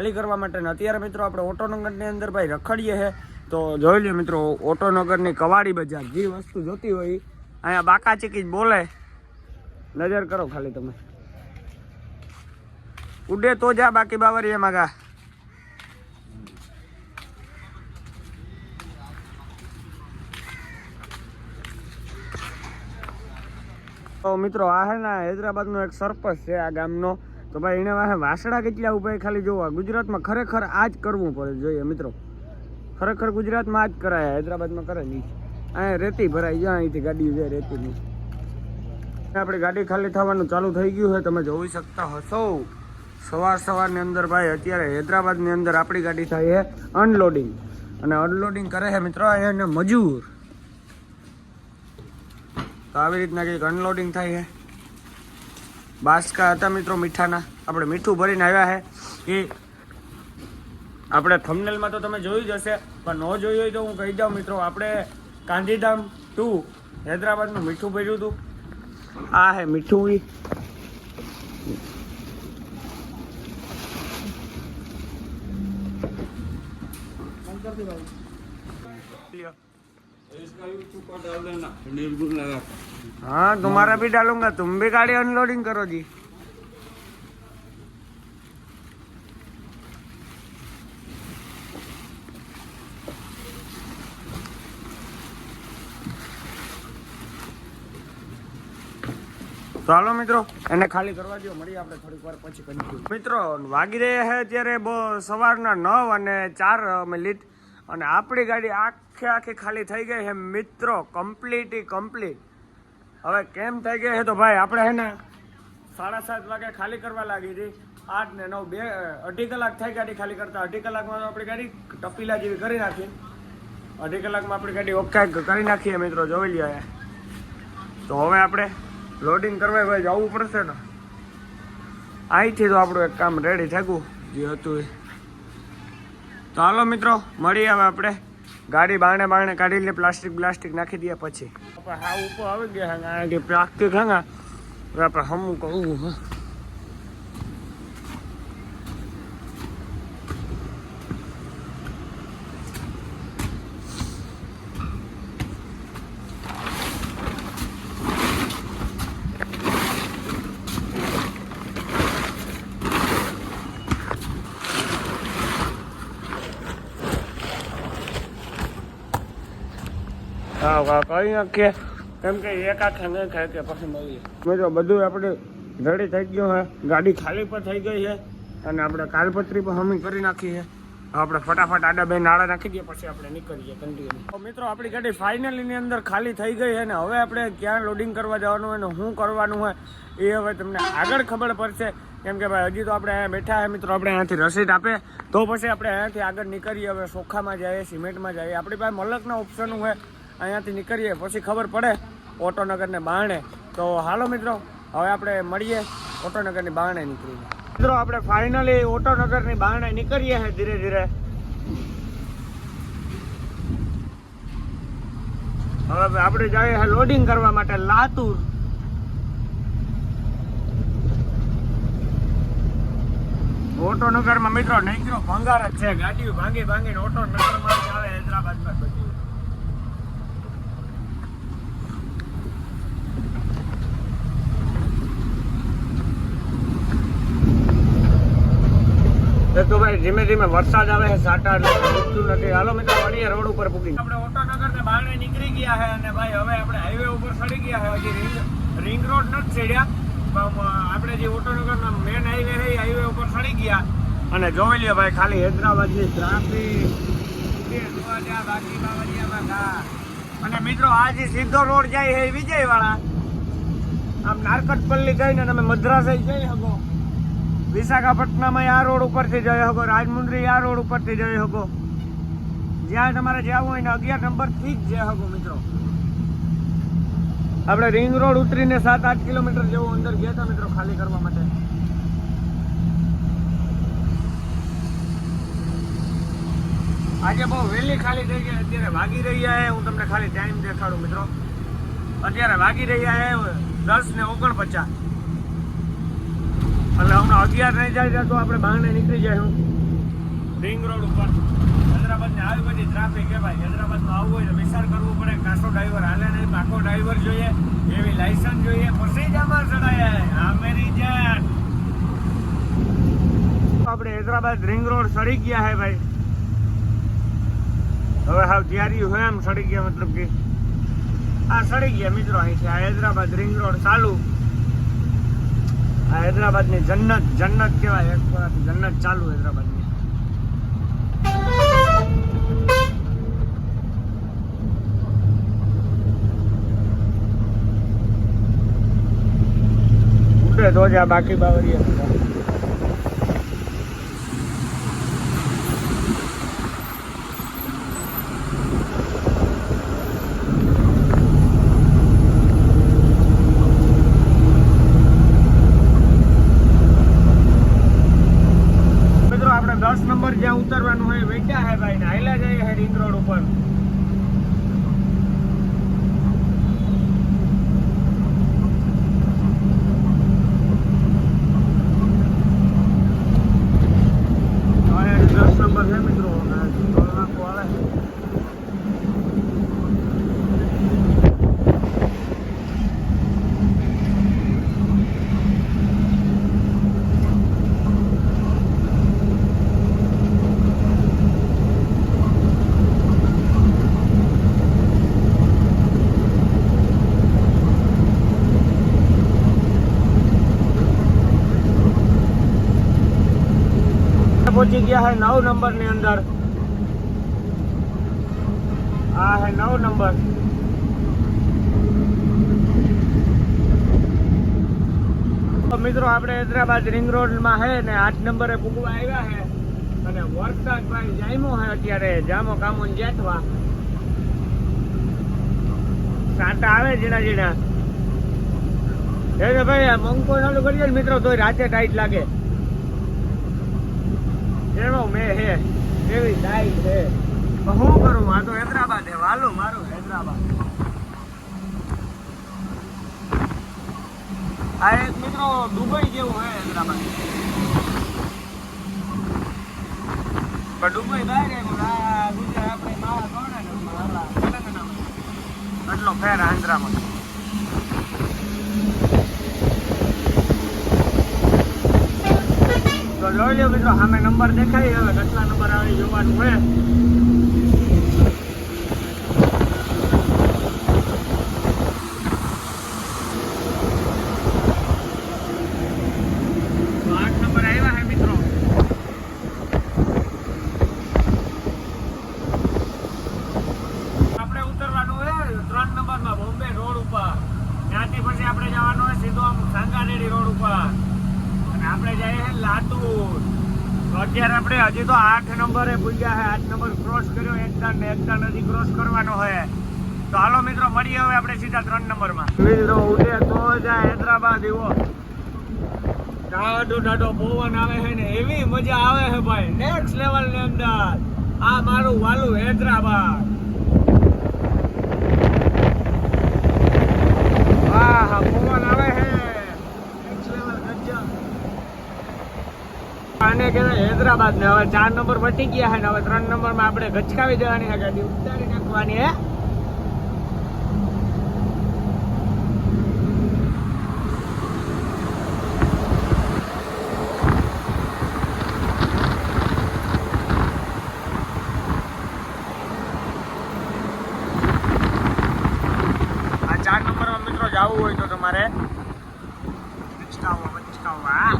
ખાલી કરવા માટે. અત્યારે મિત્રો આપણે ઓટોનગરની અંદર ભાઈ રખડીએ છે તો જોઈ લ્યો મિત્રો ઓટોનગરની કવાડી બજાર. જે વસ્તુ જોતી હોય અહીંયા બાકા ચીકી જ બોલે. નજર કરો ખાલી તમે. ઉડે તો જા, બાકી બાવરિયામાં ગા. તો મિત્રો આ હે ને હૈદરાબાદનો એક સરપંચ છે આ ગામનો. તો ભાઈ એને વાસણા કેટલા ઉભા ખાલી જોવા. ગુજરાતમાં ખરેખર આ જ કરવું પડે જોઈએ મિત્રો. ખરેખર ગુજરાતમાં આ જ કરાય, હૈદરાબાદમાં કરે નહીં. અહીંયા રેતી ભરાઈ જાય, અહીંથી ગાડી જાય રેતીની. આપણી ગાડી ખાલી થવાનું ચાલુ થઈ ગયું છે, તમે જોઈ શકતા હશો. સવારની અંદર ભાઈ અત્યારે હૈદરાબાદની અંદર આપણી ગાડી થાય છે અનલોડિંગ. અને અનલોડિંગ કરે છે મિત્રો અહીંયા મજૂર. તો આવી રીતના કંઈક અનલોડિંગ થાય છે. બાસકા હતા મિત્રો મીઠાના, આપણે મીઠું ભરીને આવ્યા છે. એ આપણે થંબનેલમાં તો તમે જોયું જ હશે, પણ ન જોયું હોય તો હું કહી દઉં મિત્રો, આપણે ગાંધીધામ ટુ હૈદરાબાદનું મીઠું ભર્યું હતું. આ હે મીઠું. हाँ तुम्हारा भी डालूंगा, तुम भी गाड़ी अनलोडिंग करो जी. તો હાલો મિત્રો એને ખાલી કરવા દો, મળીએ આપણે થોડીક વાર પછી કન્ટિન્યુ. મિત્રો વાગી રહ્યા છે અત્યારે સવારના 9:04 મિનિટ અને આપણી ગાડી આખી ખાલી થઈ ગઈ છે મિત્રો. કમ્પ્લીટ. હવે કેમ થઈ ગઈ છે તો ભાઈ આપણે હે ને 7:30 વાગે ખાલી કરવા લાગી હતી. 8 ને 9 2.5 કલાક થઈ ગાડી ખાલી કરતા. 2.5 કલાકમાં આપણી ગાડી ટપીલા જેવી કરી નાખી. 2.5 કલાકમાં આપણી ગાડી ઓકે કરી નાખીએ મિત્રો, જોઈ લઈએ. તો હવે આપણે લોડિંગ કરવા ભાઈ જવું પડશે ને. અહીંથી તો આપણું એક કામ રેડી થયું જે હતું એ. તો હાલો મિત્રો મળીએ હવે આપણે. ગાડી બારણે કાઢી લે, પ્લાસ્ટિક નાખી દઈએ પછી. આપણે હા ઉપર આવી ગયા કે પ્લાસ્ટિક હે ને આપણે હમું કહું. હા કઈ નાખીએ, કેમ કે એક આખે નહીં ખાય કે પછી મળીએ. મિત્રો બધું આપણે રેડી થઈ ગયું છે, ગાડી ખાલી પણ થઈ ગઈ છે અને આપણે કાલપત્રી પણ હમી કરી નાખી છે. આપણે ફટાફટ આડા બે નાળા નાખી દઈએ પછી આપણે નીકળીએ કન્ટિન્યુ. તો મિત્રો આપણી ગાડી ફાઇનલીની અંદર ખાલી થઈ ગઈ છે ને હવે આપણે ક્યાં લોડિંગ કરવા જવાનું હોય ને શું કરવાનું હોય એ હવે તમને આગળ ખબર પડશે. કેમ કે ભાઈ હજી તો આપણે અહીંયા બેઠા છે મિત્રો, આપણે અહીંયાથી રસીદ આપે તો પછી આપણે અહીંયાથી આગળ નીકળીએ. હવે સોખામાં જઈએ, સિમેન્ટમાં જઈએ, આપણી પાસે મલકના ઓપ્શન હોય. અહીંયાથી નીકળીએ પછી ખબર પડે ઓટોનગરને બારણે. તો હાલો મિત્રો હવે આપણે મળીએ ઓટોનગરની બારણે નીકળીએ. મિત્રો આપણે ફાઇનલી ઓટોનગરની બારણે નીકળીએ છીએ ધીરે ધીરે. હવે આપણે જઈએ લોડિંગ કરવા માટે લાતુર. ઓટોનગરમાં મિત્રો નીકળ્યો ભંગાર જ છે. ગાડીઓ ભાંગીને ઓટોનગરમાં આવે હૈદરાબાદમાં બધી. તો ભાઈ ધીમે ધીમે વરસાદ આવે છે, સાટા રૂકતું નથી. હાલો મિત્રો મળીએ રોડ ઉપર પૂકી. આપણે ઓટોનગર ને બારણે નીકળી ગયા છે અને ભાઈ હવે આપણે હાઈવે ઉપર ચડી ગયા છે. હજી રિંગ રોડ નથી ચડ્યા, આપણે જે ઓટોનગરના મેન હાઈવે છે એ હાઈવે ઉપર ચડી ગયા. અને જોઈ લ્યો ભાઈ ખાલી હૈદરાબાદની ટ્રાફિક. અને મિત્રો આ જે સીધો રોડ જાય છે વિજયવાળા, આમ નારકટપલ્લી ગઈને તમે મદ્રાસ જઈ શકો. વિશાખાપટ્ટનમ આ રોડ ઉપરથી જઈ શકો, રાજમુંદ્રી આ રોડ ઉપરથી જઈ શકો. જ્યાં તમારે જવું હોય ને 11 નંબરથી જ જઈ શકો મિત્રો. આપણે રિંગ રોડ ઉતરીને 7-8 કિલોમીટર જેવું અંદર ગયા હતા મિત્રો ખાલી કરવા માટે. આજે બહુ વહેલી ખાલી થઈ ગઈ. અત્યારે વાગી રહ્યા છે, હું તમને ખાલી ટાઈમ દેખાડું મિત્રો. અત્યારે વાગી રહ્યા છે 10:49. એટલે હમણાં 11 નહીં જાય તો આપણે બહાને નીકળી જાય. રિંગ રોડ ઉપર હૈદરાબાદને આવી બધી ટ્રાફિક કે ભાઈ હૈદરાબાદમાં આવવું હોય તો વિચાર કરવું પડે. કાસો ડ્રાઈવર હાલે નહીં, પાકો ડ્રાઈવર જોઈએ, એવી લાયસન્સ જોઈએ, પછી જ આમાં ચડાય. હા મેરી જાન, આપણે હૈદરાબાદ રિંગ રોડ સડી ગયા હે ભાઈ. હવે હાવ તૈયારી હોય એમ સડી ગયા, મતલબ કે આ સડી ગયા મિત્રો. અહીંથી આ હૈદરાબાદ રિંગ રોડ ચાલુ. આ હૈદરાબાદની જન્નત કહેવાય, એક પ્રકારથી જન્નત ચાલુ હૈદરાબાદની. ઉડે તો જા, બાકી બાવરીએ નંબર જ્યાં ઉતરવાનું હોય વેચ્યા હે ભાઈ ને હાઈલા જાય હે રિંગ રોડ ઉપર. દસ નંબર છે મિત્રો, ટોલનાકો આવે છે. પહોંચી ગયા હે 9 નંબર ની અંદર. આ હે 9 નંબર. મિત્રો આપણે હૈદરાબાદ રિંગ રોડ માં હે ને 8 નંબરે પૂગવા આવ્યા હે અને વરસાદ ભાઈ જામ્યો હે અત્યારે. જામો કામો જેઠવા સાટા આવે જીણા એ ભાઈ મંકો ચાલુ કરીએ ને મિત્રો તો રાતે ટાઈટ લાગે. એનો મેં હે એવી ટાઈટ છે. હું કરું, આ તો હૈદરાબાદ હે વાલું મારું હૈદરાબાદ. આ એક મિત્રો દુબઈ જેવું હે હૈદરાબાદ, પણ દુબઈ બહાર ગુજરાત આપણે માવા ગણે ને તેલંગાણા એટલો ફેર આંધ્રામાં. તો જોઈ લો મિત્રો, સામે નંબર દેખાય, હવે કેટલા નંબર આવે જોવાનું હોય. તો 8 નંબર આવ્યા હે મિત્રો. આપણે ઉતરવાનું હોય 3 નંબરમાં બોમ્બે રોડ ઉપર. ત્યાંથી પછી આપણે જવાનું હોય સીધો આમ સાંગાનેરી રોડ ઉપર અને આપણે જઈએ લાતુર. તો અત્યારે આપણે હજી તો 8 નંબરે પૂગ્યા છે. 8 નંબર ક્રોસ કર્યો, એકદમ હજી ક્રોસ કરવાનો હોય. તો હાલો મિત્રો મળીએ હવે આપણે સીધા 3 નંબરમાં. મિત્રો ઉડે તો જાય હૈદરાબાદ એવો ડાઢો પવન આવે છે ને એવી મજા આવે છે ભાઈ નેક્સ્ટ લેવલ ની અંદર. આ મારું વાલું હૈદરાબાદ. વાહ પવન આવે છે નેક્સ્ટ લેવલ ગજબ. આને કહેવાય હૈદરાબાદ ને. હવે 4 નંબર વટી ગયા છે ને હવે 3 નંબરમાં આપણે ગચકાવી દેવાની છે, ગાડી ઉતારી નાખવાની હે. આ 4 નંબરમાં મિત્રો જવું હોય તો તમારે બચકાવવા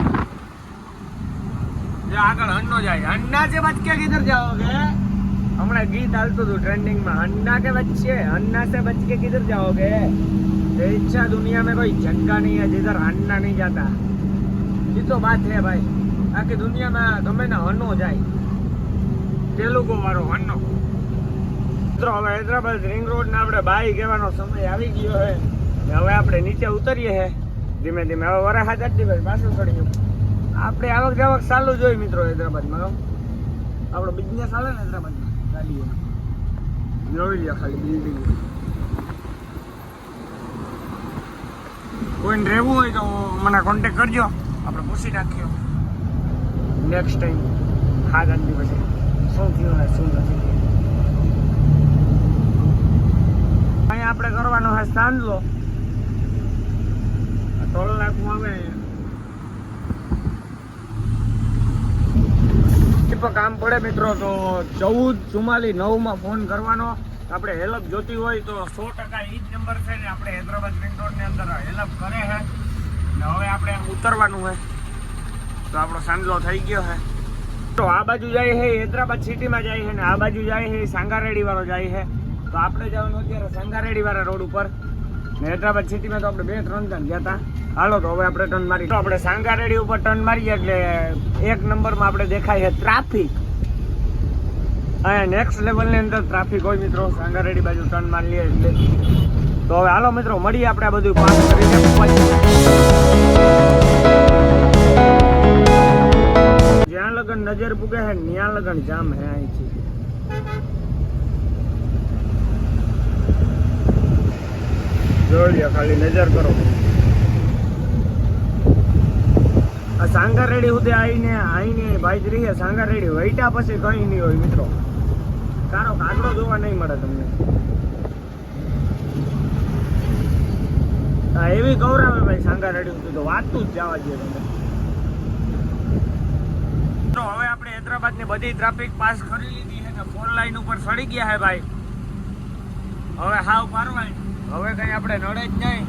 આગળ હન્નો જાય. હન્ના से बच के किधर जाओगे? हमारा गीत हालતું હતું ट्रेंडिंग में, हन्ना के बच्चे हन्ना से बच के किधर जाओगे? इच्छा दुनिया में कोई जगह नहीं है जिधर हन्ना नहीं जाता. ये तो बात है भाई. आखी दुनिया में गમે ને હન્નો જાય, તેલુગુ વાળો હન્નો. મિત્રો હવે હૈદરાબાદ રિંગ રોડ ને આપણે બાઈ કહેવાનો સમય આવી ગયો છે. હવે આપણે નીચે ઉતરીએ છે ધીમે ધીમે. હવે વરસાદ હતી ભાઈ પાછું ચડી ગયું. આપણે આવક જાવક ચાલુ જોઈ મિત્રો હૈદરાબાદમાં. આપણો બિઝનેસ ચાલે ને હૈદરાબાદમાં ગાડીઓ જોઈ લે ખાલી બિલ્ડિંગ. કોઈને રહેવું હોય તો મને કોન્ટેક કરજો, આપણે પૂછી નાખ્યો નેક્સ્ટ ટાઈમ. 7 દિવસે શું થયું ને શું નથી. અહીંયા આપણે કરવાનો છે સાંજલો. ટોલ નાખવું આવે કામ પડે મિત્રો તો 144449 ફોન કરવાનો. આપણે હેલ્પ જોતી હોય તો 100% ઈ જ નંબર છે ને આપણે હૈદરાબાદ રિંગ રોડની અંદર હેલ્પ કરે છે. ને હવે આપણે ઉતરવાનું છે તો આપણો સાંજલો થઈ ગયો છે. તો આ બાજુ જાય છે હૈદરાબાદ સિટીમાં જાય છે ને આ બાજુ જાય છે સાંગારેડી વાળો જાય છે. તો આપણે જવાનું અત્યારે સાંગારેડી વાળા રોડ ઉપર ને હૈદરાબાદ સિટીમાં તો આપણે 2-3 જણ ગયા હતા. હાલો તો હવે આપણે ટર્ન મારી. તો આપણે સાંગારેડી ઉપર ટર્ન મારીએ એટલે 1 નંબરમાં આપણે દેખાય છે ટ્રાફિક. અહીંયા નેક્સ્ટ લેવલની અંદર ટ્રાફિક હોય મિત્રો. સાંગારેડી બાજુ ટર્ન મારી લઈએ એટલે. તો હવે હાલો મિત્રો મળીએ આપણે આ બધું પાસ કરીને. જ્યાં લગન નજર પૂગે છે ત્યાં લગન જામ હે અહીંથી. જોઈ ખાલી નજર કરો. આ સાંગારેડી સુધી આઈને ભાઈ જ રહી. સાંગારેડી વૈટા પછી કઈ નહીં હોય મિત્રો. કારો કાગડો જોવા નહીં મળે તમને. હા એવી ગૌરાવે ભાઈ સાંગારેડી સુધી તો વાતતું જ જવા દે તમે. તો હવે આપણે હૈદરાબાદ ની બધી ટ્રાફિક પાસ કરી લીધી છે ને 4 લાઈન ઉપર સડી ગયા છે ભાઈ. હવે હાવ પારવાય. હવે કઈ આપણે નડે જ નહીં.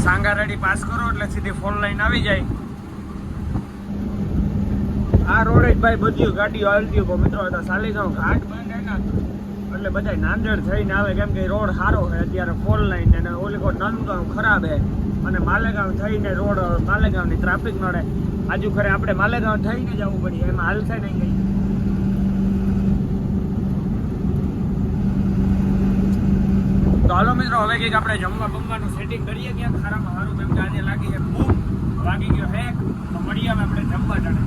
સાંગારેડી પાસ કરો એટલે સીધી 4 લાઈન આવી જાય. આ રોડ જ ભાઈ બધું ગાડીઓ હાલતી હોય મિત્રો. તો સાલીગાંવ ઘાટ બંધ હે ને એટલે બધા નાંદેડ થઈને આવે કેમ કે રોડ સારો છે અત્યારે 4 લાઈન. અને ઓલી કોઈ નંદગાંવ ખરાબ હે અને માલેગાંવ થઈને રોડ માલેગાંવની ટ્રાફિક નડે. આજુ ખરે આપણે માલેગાંવ થઈને જવું પડે એમાં હાલશે નહીં કઈ. તો હાલો મિત્રો હવે કંઈક આપણે જમવા બમવાનું સેટિંગ કરીએ ક્યાંક ખારામાં સારું. કેમ કે આજે લાગી છે ભૂખ વાગી ગયો હેક. તો મળીએ આપણે જમવા ટાણે.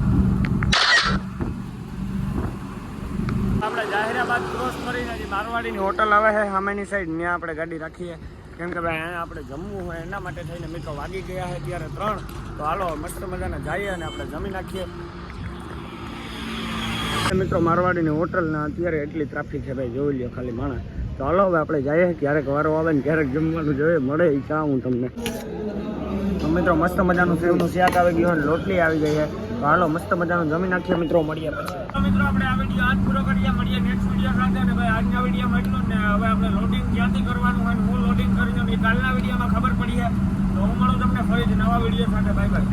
આપણે જાહેરાબાદ ક્રોસ કરીને હજી મારવાડીની હોટલ આવે છે સામેની સાઈડ. ત્યાં આપણે ગાડી રાખીએ કેમ કે ભાઈ અહીંયા આપણે જમવું હોય એના માટે થઈને મિત્રો વાગી ગયા છે ત્યારે 3. તો હાલો મસ્ત મજાના જઈએ અને આપણે જમી નાખીએ. મિત્રો મારવાડીની હોટલના અત્યારે એટલી ટ્રાફિક છે ભાઈ જોઈ લ્યો ખાલી માણસ. તો હાલો હવે આપણે જઈએ. ક્યારેક વારો આવે ને ક્યારેક જમવાનું જોઈએ મળે એ ચા હું તમને. તો મિત્રો મસ્ત મજાનું સેવનું શાક આવી ગયું અને રોટલી આવી ગઈ છે. તો હાલો મસ્ત મજાનું જમી નાખીએ મિત્રો. મળીએ પછી. તો મિત્રો આપણે આ વિડીયો આજ પૂરો કરીએ. મળીએ નેક્સ્ટ વિડીયો સાથે. અને ભાઈ આજના વિડીયોમાં એટલું ને હવે આપણે લોડિંગ ક્યાંથી કરવાનું હોય હું લોડિંગ કરીને કાલના વિડીયોમાં ખબર પડી છે. તો હું મળું તમને ફરીથી નવા વિડીયો સાથે. Bye bye.